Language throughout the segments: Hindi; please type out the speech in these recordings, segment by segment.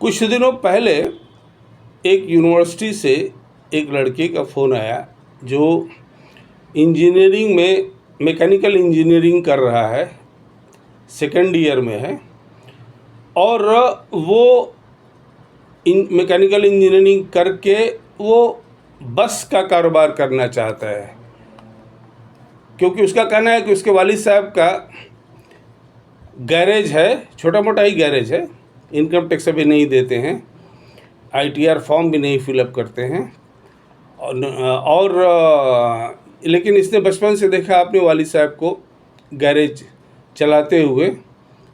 कुछ दिनों पहले एक यूनिवर्सिटी से एक लड़के का फ़ोन आया जो इंजीनियरिंग में मैकेनिकल इंजीनियरिंग कर रहा है, सेकेंड ईयर में है, और वो मैकेनिकल इंजीनियरिंग करके वो बस का कारोबार करना चाहता है, क्योंकि उसका कहना है कि उसके वालिद साहब का गैरेज है, छोटा मोटा ही गैरेज है, इनकम टैक्स अभी नहीं देते हैं, ITR फॉर्म भी नहीं फिलअप करते हैं, और लेकिन इसने बचपन से देखा अपने वालिद साहब को गैरेज चलाते हुए,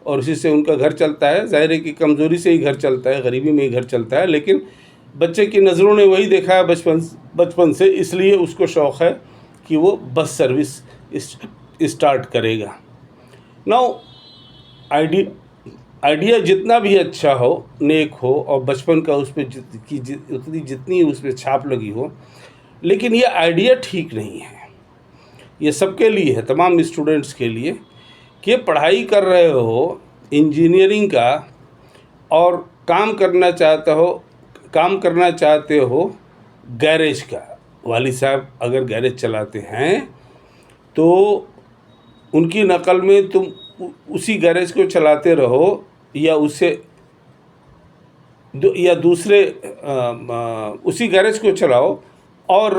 और उसी से उनका घर चलता है। ज़ाहिर है कि कमज़ोरी से ही घर चलता है, गरीबी में ही घर चलता है, लेकिन बच्चे की नज़रों ने वही देखा है बचपन से, इसलिए उसको शौक़ है कि वो बस सर्विस स्टार्ट करेगा। नाउ आइडिया जितना भी अच्छा हो, नेक हो, और बचपन का उस पर जितनी उस पर छाप लगी हो, लेकिन ये आइडिया ठीक नहीं है। ये सबके लिए है, तमाम स्टूडेंट्स के लिए, कि पढ़ाई कर रहे हो इंजीनियरिंग का और काम करना चाहते हो गैरेज का। वालिद साहब अगर गैरेज चलाते हैं तो उनकी नकल में तुम उसी गैरेज को चलाते रहो, या दूसरे उसी गैरेज को चलाओ, और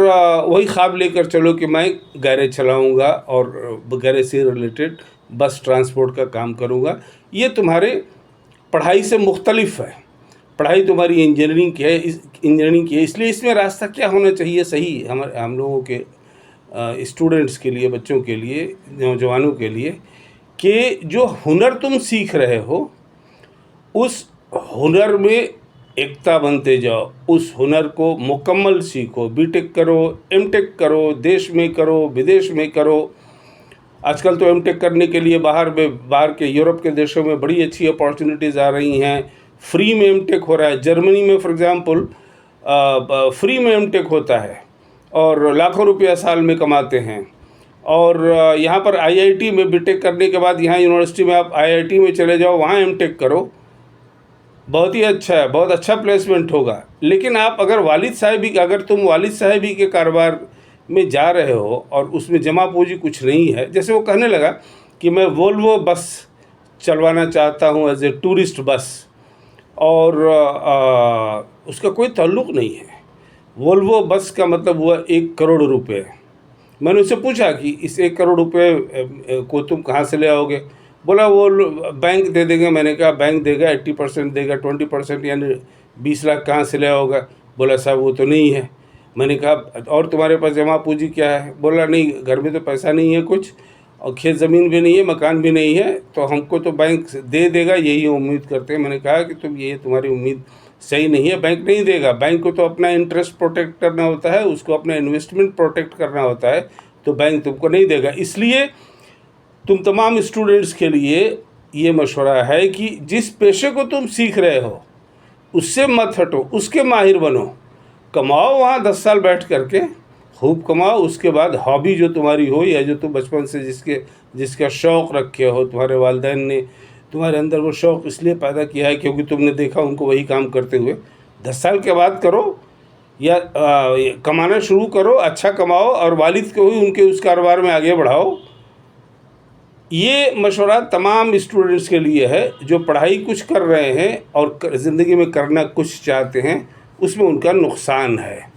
वही ख्वाब लेकर चलो कि मैं गैरेज चलाऊंगा और गैरेज से रिलेटेड बस ट्रांसपोर्ट का काम करूंगा। ये तुम्हारे पढ़ाई से मुख्तलिफ है। पढ़ाई तुम्हारी इंजीनियरिंग की है, इसलिए इसमें रास्ता क्या होना चाहिए सही हम लोगों के स्टूडेंट्स के लिए, बच्चों के लिए, नौजवानों के लिए, कि जो हुनर तुम सीख रहे हो उस हुनर में एकता बनते जाओ, उस हुनर को मुकम्मल सीखो। बीटेक करो, एमटेक करो, देश में करो, विदेश में करो। आजकल तो एमटेक करने के लिए बाहर के यूरोप के देशों में बड़ी अच्छी अपॉर्चुनिटीज़ आ रही हैं। फ्री में एमटेक हो रहा है। जर्मनी में फॉर एग्ज़ाम्पल फ्री में एमटेक होता है और लाखों रुपया साल में कमाते हैं। और यहाँ पर IIT में बीटेक करने के बाद यहाँ यूनिवर्सिटी में आप IIT में चले जाओ, वहाँ एमटेक करो, बहुत ही अच्छा है, बहुत अच्छा प्लेसमेंट होगा। लेकिन आप अगर तुम वालिद साहबी के कारोबार में जा रहे हो और उसमें जमा पूंजी कुछ नहीं है, जैसे वो कहने लगा कि मैं वोल्वो बस चलवाना चाहता हूँ एज ए टूरिस्ट बस, और उसका कोई ताल्लुक़ नहीं है। वोल्वो बस का मतलब हुआ 1 करोड़ रुपये। मैंने उससे पूछा कि इस 1 करोड़ रुपये को तुम कहाँ से ले आओगे? बोला वो बैंक दे देंगे। मैंने कहा बैंक देगा, 80% देगा, 20% यानी 20 लाख कहाँ से ले आओगा? बोला साहब वो तो नहीं है। मैंने कहा और तुम्हारे पास जमा पूंजी क्या है? बोला नहीं, घर में तो पैसा नहीं है कुछ, और खेत ज़मीन भी नहीं है, मकान भी नहीं है, तो हमको तो बैंक दे देगा यही उम्मीद करते हैं। मैंने कहा कि तुम्हारी उम्मीद सही नहीं है, बैंक नहीं देगा। बैंक को तो अपना इंटरेस्ट प्रोटेक्ट करना होता है, उसको अपना इन्वेस्टमेंट प्रोटेक्ट करना होता है, तो बैंक तुमको नहीं देगा। इसलिए तुम तमाम स्टूडेंट्स के लिए ये मशवरा है कि जिस पेशे को तुम सीख रहे हो उससे मत हटो, उसके माहिर बनो, कमाओ वहाँ 10 साल बैठ करके, खूब कमाओ। उसके बाद हॉबी जो तुम्हारी हो, या जो तुम बचपन से जिसका शौक़ रखे हो, तुम्हारे वालिदैन ने तुम्हारे अंदर वो शौक़ इसलिए पैदा किया है क्योंकि तुमने देखा उनको वही काम करते हुए, 10 साल के बाद करो, या कमाना शुरू करो, अच्छा कमाओ और वालिद को ही उनके उस कारोबार में आगे बढ़ाओ। ये मशवरा तमाम स्टूडेंट्स के लिए है जो पढ़ाई कुछ कर रहे हैं और ज़िंदगी में करना कुछ चाहते हैं, उसमें उनका नुकसान है।